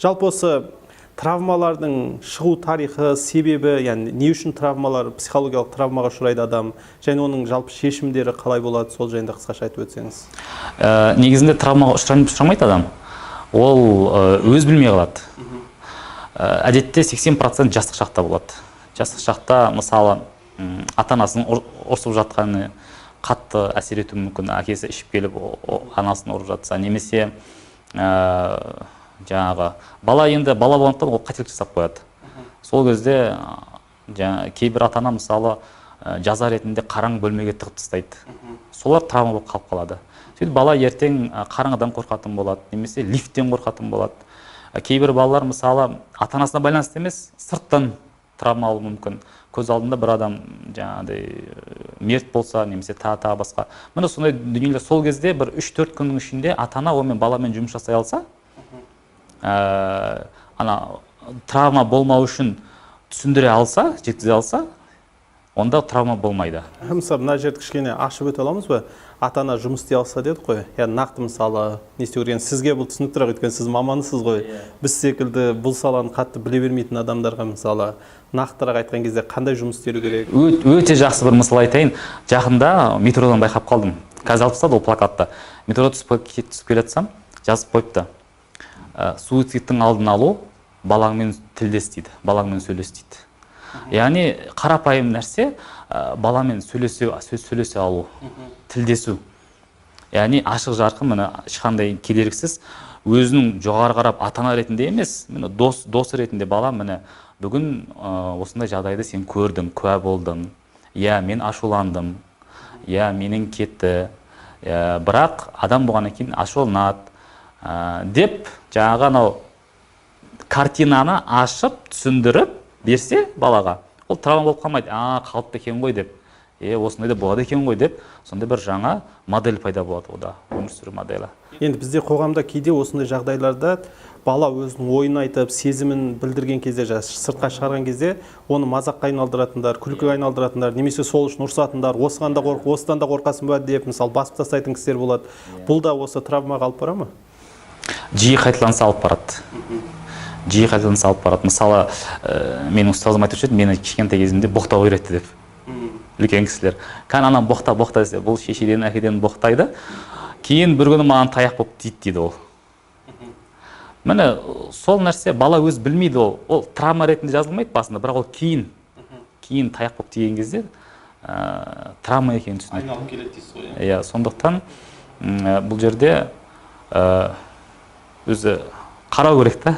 Жалпы осы травмалардың шығу тарихы, себебі, яғни не үшін травмалар, психологиялық травмаға ұшырайды адам, және оның жалпы шешімдері қалай болады, сол жайында қысқаша айтып өтсеңіз. Негізінде травмаға ұшырамайды адам. Ол өз білмей қалады. Әдетте 80% жастық шақта болады. Жастық шақта, мысалы, ата-анасының ұрсып жатқаны қатты әсер етуі мүмкін. Әкесі ішіп келіп, анасын ұрып жатса, немесе жаңағы бала енді бала болғандықтан ол қателік жасап қояды. Сол кезде кейбір ата-ана мысалы жаза ретінде қараң бөлмеге тығып тастайды. Солар травма болып қалып қалады. Сөйтіп бала ертең қараңғыдан қорқатын болады, немесе лифттен қорқатын болады. Кейбір балалар мысалы ата-анасына байланысты емес, сырттан травма алуы мүмкін. Көз алдында бір адам жаңағыдай мерт болса, немесе тағы басқа. Міне сондай дүниелер. Сол кезде бір 3-4 күннің ішінде ата-ана онымен баламен жұмыс жасай алса, травма болмау үшін түсіндіре алса, жеткізе алса, онда травма болмайды. Мысалы, мына жерді кішкене ашып өте аламыз ба? Ата-ана жұмыс істей алса дедік қой. Яғни нақты мысалы, не істеу керек? Сізге бұл түсініктірақ, өйткені сіз маманысыз ғой. Біз секілді бұл саланы қатты біле бермейтін адамдарға мысалы нақтырақ айтқан кезде қандай жұмыс істеу керек? Өте жақсы бір мысал айтайын. Жақында метродан байқап қалдым. Қазір алып тастады ол плакатты. Метрода түсіп келе жатсам, жазып қойыпты. Суицидтің алдын алу, балаңмен тілдес дейді, балаңмен сөйлес дейді. Яғни қарапайым нәрсе баламен сөйлесе алу, тілдесу. Яғни ашық жарқын, міне ешқандай кедергісіз, өзінің жоғары қарап ата-ана ретінде емес, міне дос ретінде бала, міне бүгін осындай жағдайды сен көрдің, куә болдың. Я, мен ашуландым. Я, менен кетті. Бірақ адам болғаннан кейін ашуланады деп жаңағы анау картинаны ашып, түсіндіріп берсе балаға, ол травма болып қалмайды. Қалыпты екен ғой деп, осындай да болады екен ғой деп, сондай бір жаңа модель пайда болады ода, өмір сүру моделі. Енді бізде қоғамда кейде осындай жағдайларда бала өзінің ойын айтып, сезімін білдірген кезде, сыртқа шығарған кезде, оны мазаққа айналдыратындар, күлкіге айналдыратындар, немесе сол үшін ұрсатындар, осыдан да қорқасың ба деп, мысалы, басып тастайтын кісілер болады. Бұл да осы травмаға алып бара ма? Жиі қайталанса алып барады. Жиі қайталанса алып барады. Мысалы, менің ұстазым айтушы еді, мені кішкентай кезімде боқтау үйретті деп. Үлкен кісілер. Анам боқта десе, бұл шешеден, әкеден боқтайды. Кейін бір күні маған таяқ болып тиді дейді ол. Міне, сол нәрсе бала өз білмейді ол. Ол травма ретінде жазылмайды басында, бірақ ол кейін таяқ болып тиген кезде травма екенін түсінеді. Айналып келеді дейсіз ғой. Сондықтан бұл жерде өзі қарау керек та.